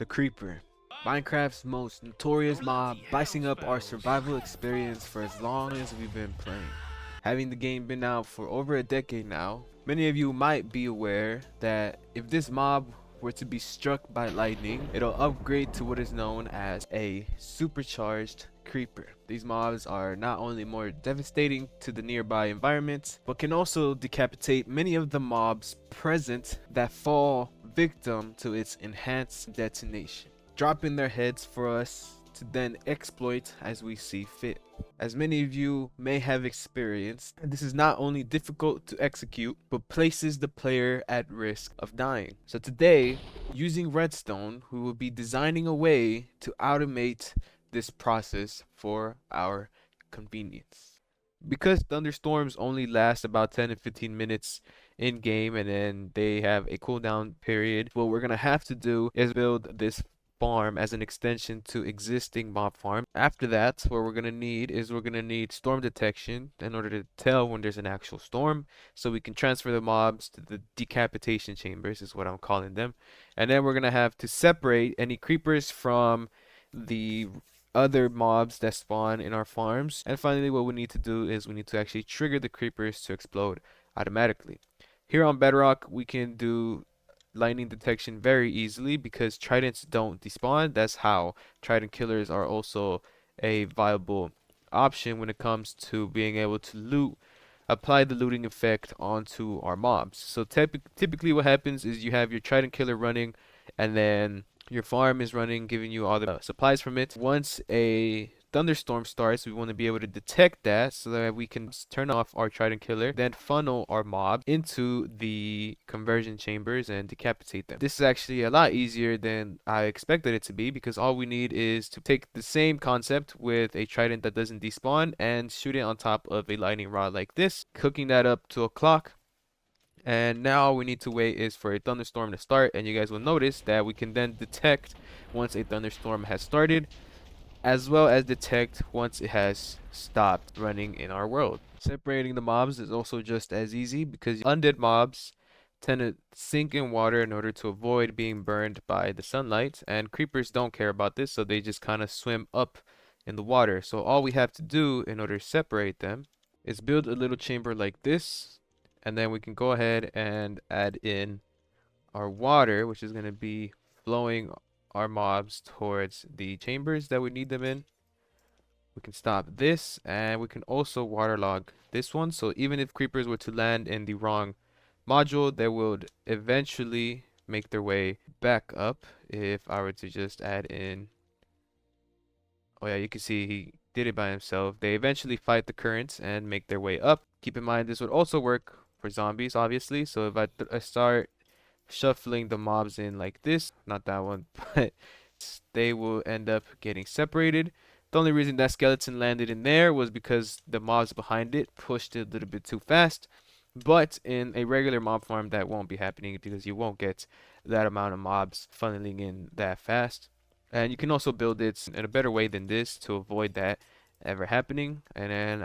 The Creeper, Minecraft's most notorious mob, spicing up our survival experience for as long as we've been playing. Having the game been out for over a decade now, many of you might be aware that if this mob were to be struck by lightning, it'll upgrade to what is known as a supercharged creeper. These mobs are not only more devastating to the nearby environment, but can also decapitate many of the mobs present that fall victim to its enhanced detonation, dropping their heads for us to then exploit as we see fit. As many of you may have experienced, this is not only difficult to execute, but places the player at risk of dying. So today, using redstone, we will be designing a way to automate this process for our convenience. Because thunderstorms only last about 10 to 15 minutes in game and then they have a cooldown period, what we're gonna have to do is build this farm as an extension to existing mob farm. After that, what we're gonna need storm detection in order to tell when there's an actual storm, so we can transfer the mobs to the decapitation chambers, is what I'm calling them. And then we're gonna have to separate any creepers from the other mobs that spawn in our farms. And finally, what we need to do is we need to actually trigger the creepers to explode automatically. Here on Bedrock, we can do lightning detection very easily because tridents don't despawn. That's how trident killers are also a viable option when it comes to being able to loot, apply the looting effect onto our mobs. So typically what happens is you have your trident killer running and then your farm is running, giving you all the supplies from it. Once a thunderstorm starts, we want to be able to detect that so that we can turn off our trident killer, then funnel our mob into the conversion chambers and decapitate them. This is actually a lot easier than I expected it to be because all we need is to take the same concept with a trident that doesn't despawn and shoot it on top of a lightning rod like this, cooking that up to a clock. And now all we need to wait is for a thunderstorm to start, and you guys will notice that we can then detect once a thunderstorm has started, as well as detect once it has stopped running in our world. Separating the mobs is also just as easy because undead mobs tend to sink in water in order to avoid being burned by the sunlight, and creepers don't care about this, so they just kind of swim up in the water. So all we have to do in order to separate them is build a little chamber like this, and then we can go ahead and add in our water, which is going to be flowing our mobs towards the chambers that we need them in. We can stop this, and we can also waterlog this one, so even if creepers were to land in the wrong module, they would eventually make their way back up. If I were to just add in, oh yeah, you can see he did it by himself. They eventually fight the currents and make their way up. Keep in mind this would also work for zombies, obviously. So if I start shuffling the mobs in like this, not that one, but they will end up getting separated. The only reason that skeleton landed in there was because the mobs behind it pushed it a little bit too fast. But in a regular mob farm, that won't be happening because you won't get that amount of mobs funneling in that fast. And you can also build it in a better way than this to avoid that ever happening. And then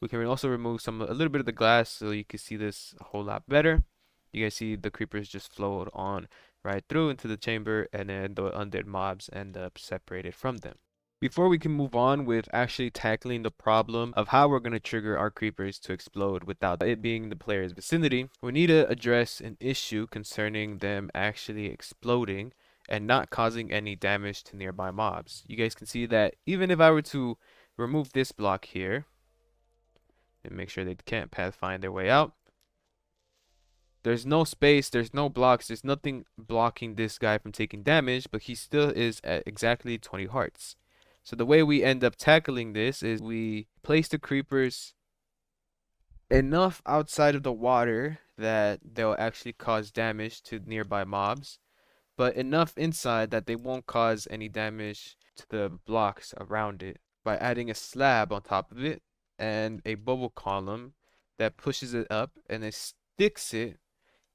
we can also remove a little bit of the glass so you can see this a whole lot better. You guys see the creepers just flowed on right through into the chamber, and then the undead mobs end up separated from them. Before we can move on with actually tackling the problem of how we're going to trigger our creepers to explode without it being in the player's vicinity, we need to address an issue concerning them actually exploding and not causing any damage to nearby mobs. You guys can see that even if I were to remove this block here and make sure they can't pathfind their way out, there's no space, there's no blocks, there's nothing blocking this guy from taking damage, but he still is at exactly 20 hearts. So the way we end up tackling this is we place the creepers enough outside of the water that they'll actually cause damage to nearby mobs, but enough inside that they won't cause any damage to the blocks around it by adding a slab on top of it and a bubble column that pushes it up and it sticks it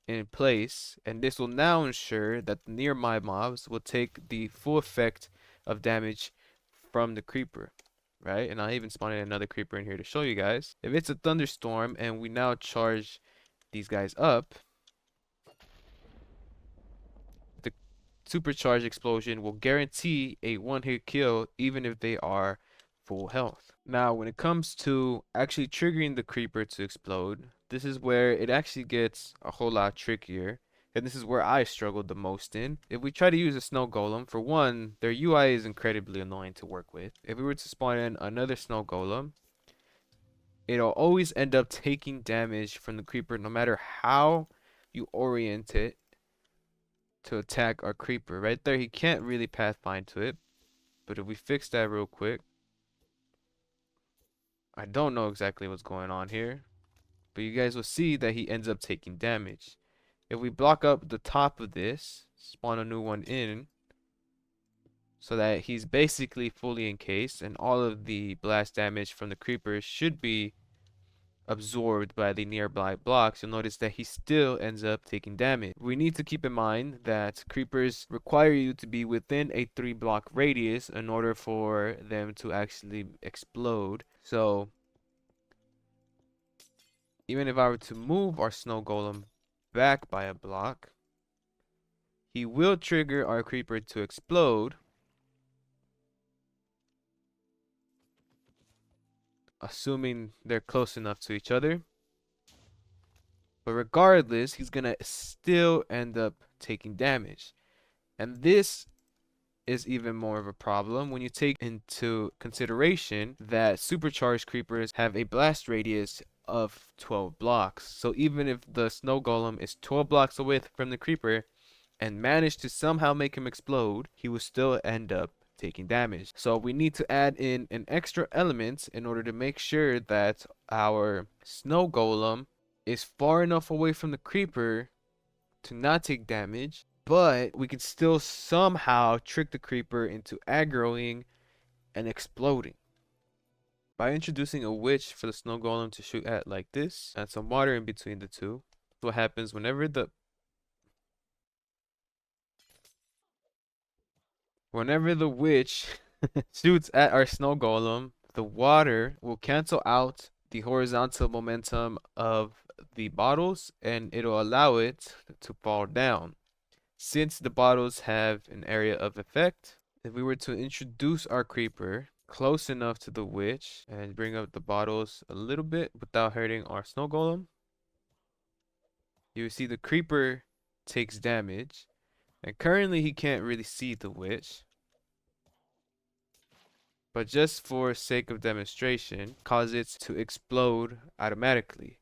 in place, and this will now ensure that the nearby mobs will take the full effect of damage from the creeper, right? And I even spawned another creeper in here to show you guys. If it's a thunderstorm and we now charge these guys up, the supercharged explosion will guarantee a one-hit kill even if they are full health. Now, when it comes to actually triggering the creeper to explode, this is where it actually gets a whole lot trickier. And this is where I struggled the most in. If we try to use a snow golem, for one, their UI is incredibly annoying to work with. If we were to spawn in another snow golem, it'll always end up taking damage from the creeper no matter how you orient it to attack our creeper. Right there, he can't really pathfind to it. But if we fix that real quick, I don't know exactly what's going on here, but you guys will see that he ends up taking damage. If we block up the top of this, spawn a new one in, so that he's basically fully encased and all of the blast damage from the creepers should be absorbed by the nearby blocks, you'll notice that he still ends up taking damage. We need to keep in mind that creepers require you to be within a 3-block radius in order for them to actually explode. So even if I were to move our snow golem back by a block, he will trigger our creeper to explode, assuming they're close enough to each other. But regardless, he's gonna still end up taking damage. And this is even more of a problem when you take into consideration that supercharged creepers have a blast radius of 12 blocks. So even if the snow golem is 12 blocks away from the creeper and manage to somehow make him explode, he will still end up taking damage. So we need to add in an extra element in order to make sure that our snow golem is far enough away from the creeper to not take damage, but we can still somehow trick the creeper into aggroing and exploding. By introducing a witch for the snow golem to shoot at like this, and some water in between the two, what happens whenever the witch shoots at our snow golem, the water will cancel out the horizontal momentum of the bottles and it'll allow it to fall down. Since the bottles have an area of effect, if we were to introduce our creeper close enough to the witch and bring up the bottles a little bit without hurting our snow golem, you see the creeper takes damage. And currently he can't really see the witch, but just for sake of demonstration, cause it to explode automatically.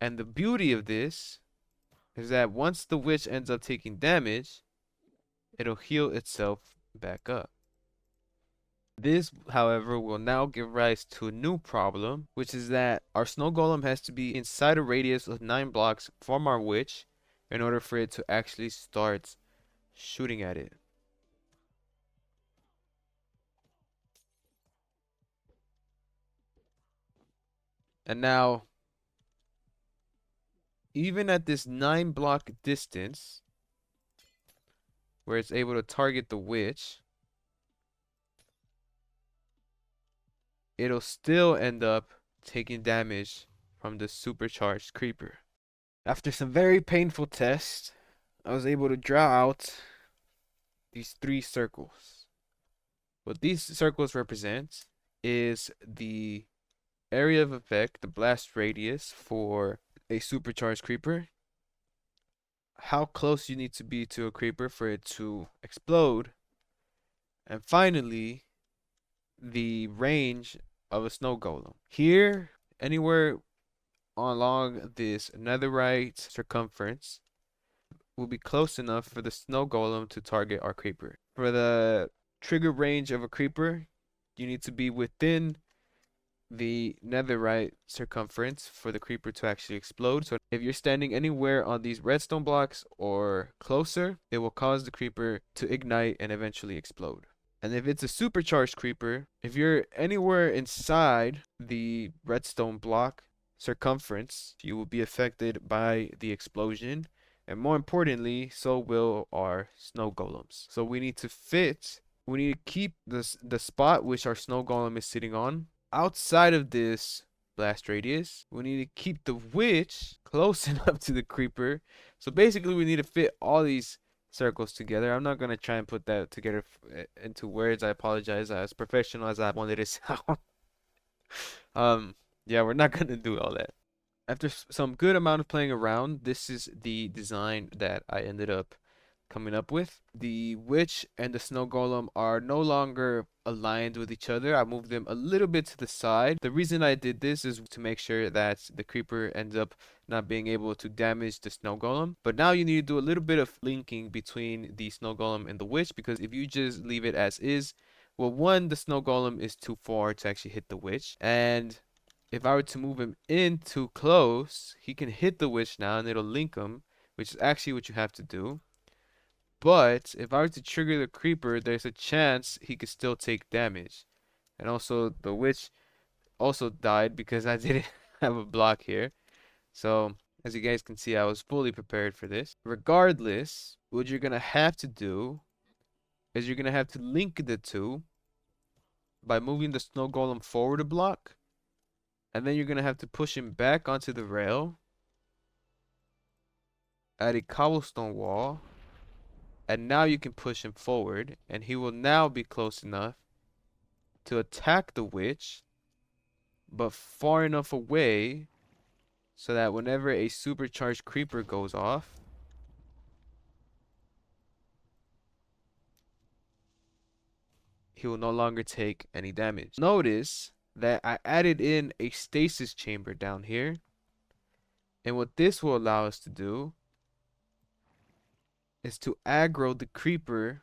And the beauty of this is that once the witch ends up taking damage, it'll heal itself back up. This, however, will now give rise to a new problem, which is that our snow golem has to be inside a radius of 9 blocks from our witch in order for it to actually start shooting at it. And now, even at this 9-block distance, where it's able to target the witch, it'll still end up taking damage from the supercharged creeper. After some very painful tests, I was able to draw out these 3 circles. What these circles represent is the area of effect, the blast radius for a supercharged creeper, how close you need to be to a creeper for it to explode, and finally, the range of a snow golem. Here, anywhere along this netherite circumference will be close enough for the snow golem to target our creeper. For the trigger range of a creeper, you need to be within the netherite circumference for the creeper to actually explode. So if you're standing anywhere on these redstone blocks or closer, it will cause the creeper to ignite and eventually explode. And if it's a supercharged creeper, if you're anywhere inside the redstone block circumference, you will be affected by the explosion. And more importantly, so will our snow golems. So we need to keep the spot which our snow golem is sitting on outside of this blast radius. We need to keep the witch close enough to the creeper. So basically we need to fit all these circles together. I'm not gonna try and put that together into words. I apologize. As professional as I wanted it to sound. Um, yeah, we're not gonna do all that. After some good amount of playing around, this is the design that I ended up coming up with. The witch and the snow golem are no longer aligned with each other. I moved them a little bit to the side. The reason I did this is to make sure that the creeper ends up not being able to damage the snow golem. But now you need to do a little bit of linking between the snow golem and the witch, because if you just leave it as is, well, one, the snow golem is too far to actually hit the witch, and if I were to move him in too close, he can hit the witch now and it'll link him, which is actually what you have to do. But if I were to trigger the creeper, there's a chance he could still take damage. And also the witch also died because I didn't have a block here. So as you guys can see, I was fully prepared for this. Regardless, what you're gonna have to do is you're gonna have to link the two by moving the snow golem forward a block. And then you're gonna have to push him back onto the rail, add a cobblestone wall, and now you can push him forward, and he will now be close enough to attack the witch, but far enough away so that whenever a supercharged creeper goes off, he will no longer take any damage. Notice that I added in a stasis chamber down here, and what this will allow us to do is to aggro the creeper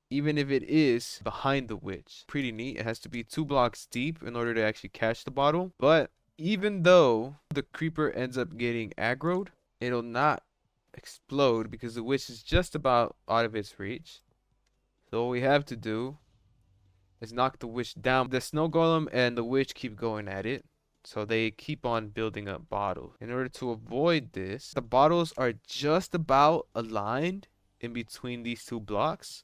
even if it is behind the witch. Pretty neat. It has to be 2 blocks deep in order to actually catch the bottle. But even though the creeper ends up getting aggroed, it'll not explode because the witch is just about out of its reach. So all we have to do is knock the witch down. The snow golem and the witch keep going at it, so they keep on building up bottles. In order to avoid this, the bottles are just about aligned in between these 2 blocks.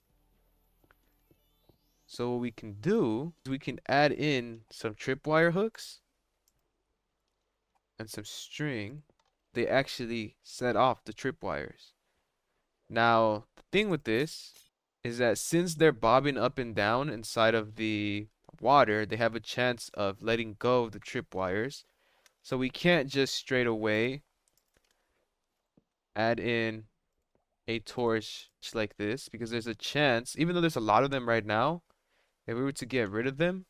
So what we can do is we can add in some tripwire hooks and some string. They actually set off the tripwires. Now, the thing with this is that since they're bobbing up and down inside of the water, they have a chance of letting go of the tripwires. So we can't just straight away add in a torch like this, because there's a chance, even though there's a lot of them right now, if we were to get rid of them,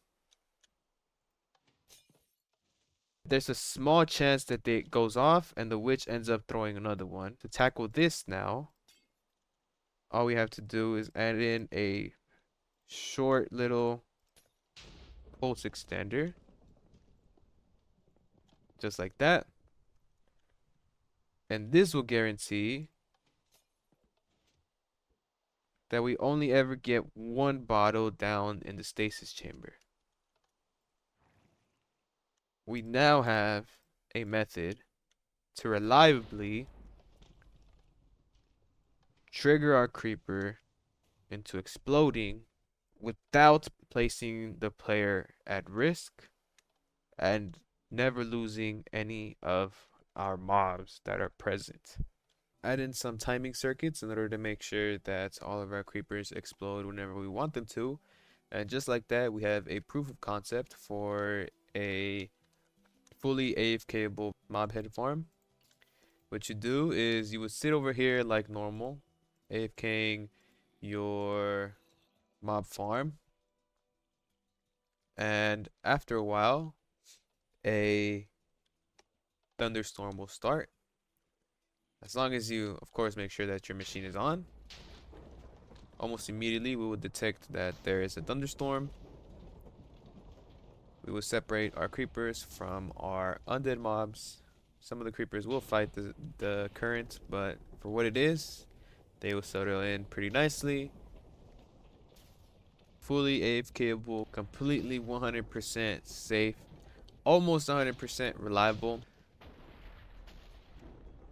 there's a small chance that it goes off and the witch ends up throwing another one. To tackle this now, all we have to do is add in a short little pulse extender. Just like that. And this will guarantee that we only ever get 1 bottle down in the stasis chamber. We now have a method to reliably trigger our creeper into exploding without placing the player at risk and never losing any of our mobs that are present. Add in some timing circuits in order to make sure that all of our creepers explode whenever we want them to. And just like that, we have a proof of concept for a fully AFKable mob head farm. What you do is you would sit over here like normal, AFKing your mob farm, and after a while a thunderstorm will start. As long as you, of course, make sure that your machine is on, almost immediately we will detect that there is a thunderstorm. We will separate our creepers from our undead mobs. Some of the creepers will fight the current, but for what it is, they will settle in pretty nicely. Fully AFKable, completely 100% safe, almost 100% reliable.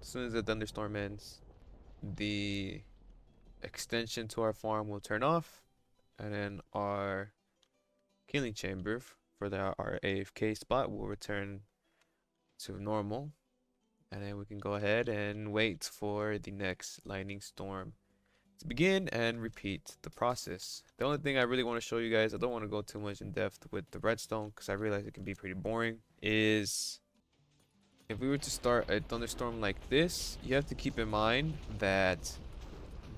As soon as the thunderstorm ends, the extension to our farm will turn off, and then our killing chamber for our AFK spot will return to normal. And then we can go ahead and wait for the next lightning storm to begin and repeat the process. The only thing I really want to show you guys, I don't want to go too much in depth with the redstone because I realize it can be pretty boring, is if we were to start a thunderstorm like this, you have to keep in mind that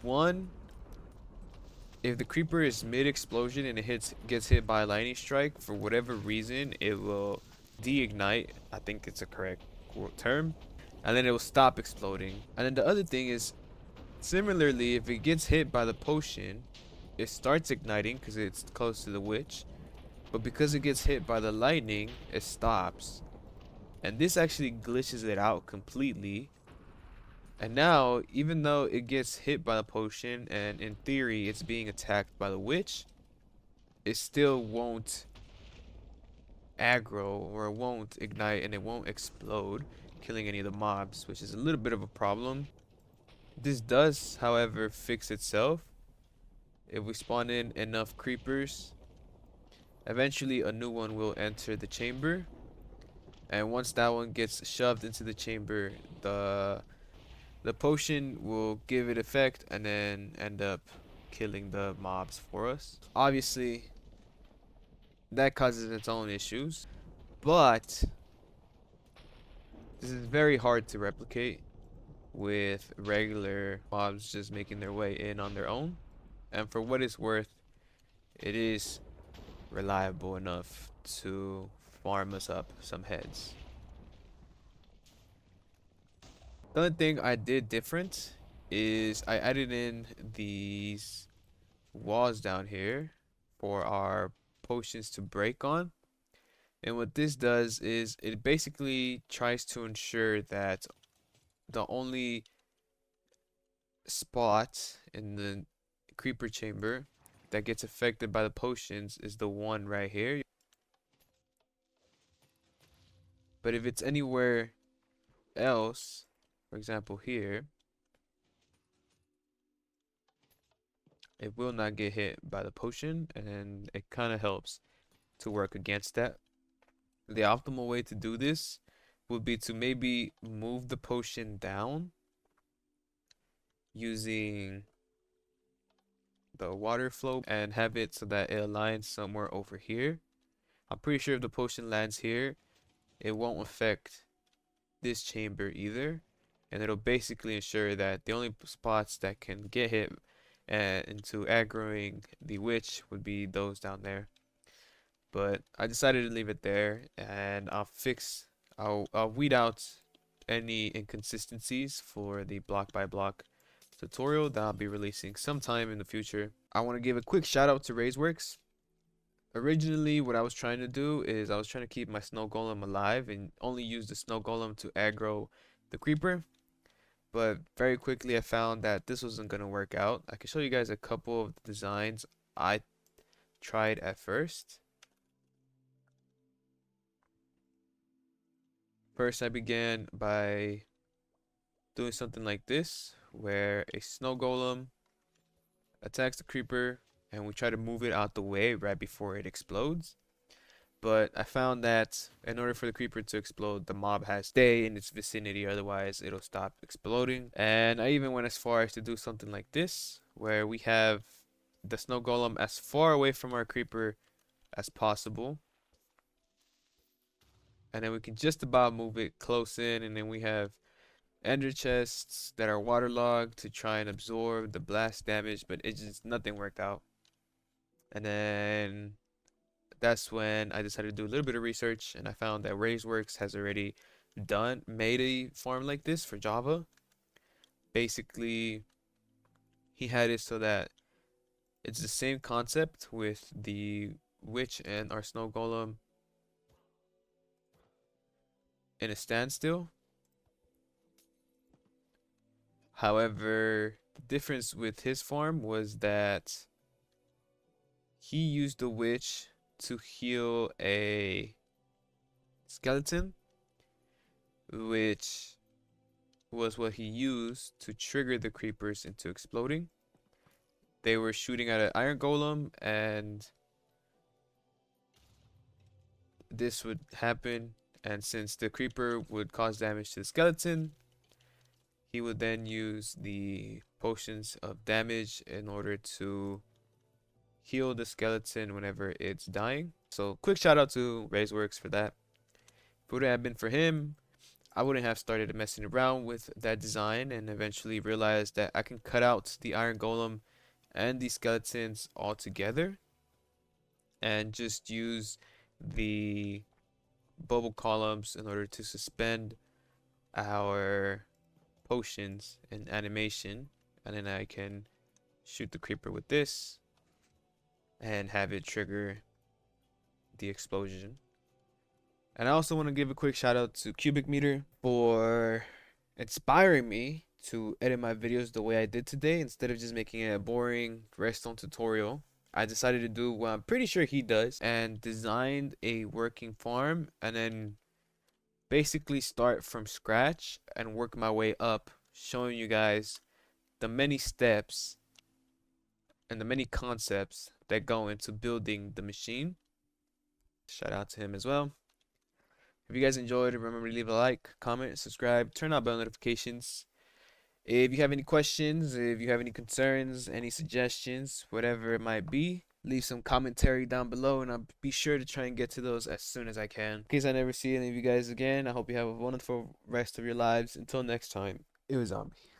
one, if the creeper is mid-explosion and it gets hit by a lightning strike, for whatever reason, it will de-ignite. I think it's a correct term. And then it will stop exploding. And then the other thing is, similarly, if it gets hit by the potion, it starts igniting because it's close to the witch. But because it gets hit by the lightning, it stops. And this actually glitches it out completely. And now, even though it gets hit by the potion and in theory it's being attacked by the witch, it still won't aggro or it won't ignite and it won't explode, killing any of the mobs, which is a little bit of a problem. This does, however, fix itself if we spawn in enough creepers. Eventually a new one will enter the chamber, and once that one gets shoved into the chamber, the potion will give it effect and then end up killing the mobs for us. Obviously, that causes its own issues, but this is very hard to replicate with regular mobs just making their way in on their own. And for what it's worth, it is reliable enough to farm us up some heads. The only thing I did different is I added in these walls down here for our potions to break on. And what this does is it basically tries to ensure that the only spot in the creeper chamber that gets affected by the potions is the one right here. But if it's anywhere else, for example here, it will not get hit by the potion, and it kind of helps to work against that. The optimal way to do this would be to maybe move the potion down using the water flow and have it so that it aligns somewhere over here. I'm pretty sure if the potion lands here, it won't affect this chamber either, and it'll basically ensure that the only spots that can get hit into aggroing the witch would be those down there. But I decided to leave it there, and I'll weed out any inconsistencies for the block by block tutorial that I'll be releasing sometime in the future. I want to give a quick shout out to Razeworks. Originally, what I was trying to do is I was trying to keep my snow golem alive and only use the snow golem to aggro the creeper. But very quickly I found that this wasn't going to work out. I can show you guys a couple of the designs I tried at first. First, I began by doing something like this, where a snow golem attacks the creeper and we try to move it out the way right before it explodes. But I found that in order for the creeper to explode, the mob has to stay in its vicinity, otherwise it'll stop exploding. And I even went as far as to do something like this, where we have the snow golem as far away from our creeper as possible. And then we can just about move it close in, and then we have ender chests that are waterlogged to try and absorb the blast damage, but it just nothing worked out. And then that's when I decided to do a little bit of research, and I found that Razeworks has already made a farm like this for Java. Basically, he had it so that it's the same concept with the witch and our snow golem in a standstill. However, the difference with his farm was that he used the witch to heal a skeleton, which was what he used to trigger the creepers into exploding. They were shooting at an iron golem, and this would happen And since the creeper would cause damage to the skeleton, he would then use the potions of damage in order to heal the skeleton whenever it's dying. So quick shout out to Razeworks for that. If it wouldn't have been for him, I wouldn't have started messing around with that design and eventually realized that I can cut out the iron golem and the skeletons all together and just use the bubble columns in order to suspend our potions and animation, and then I can shoot the creeper with this and have it trigger the explosion. And I also want to give a quick shout out to Cubic Meter for inspiring me to edit my videos the way I did today. Instead of just making it a boring redstone tutorial, I decided to do what I'm pretty sure he does and designed a working farm and then basically start from scratch and work my way up, showing you guys the many steps and the many concepts that go into building the machine. Shout out to him as well. If you guys enjoyed, remember to leave a like, comment, subscribe, turn on bell notifications. If you have any questions, if you have any concerns, any suggestions, whatever it might be, leave some commentary down below and I'll be sure to try and get to those as soon as I can. In case I never see any of you guys again, I hope you have a wonderful rest of your lives. Until next time, it was Zombie.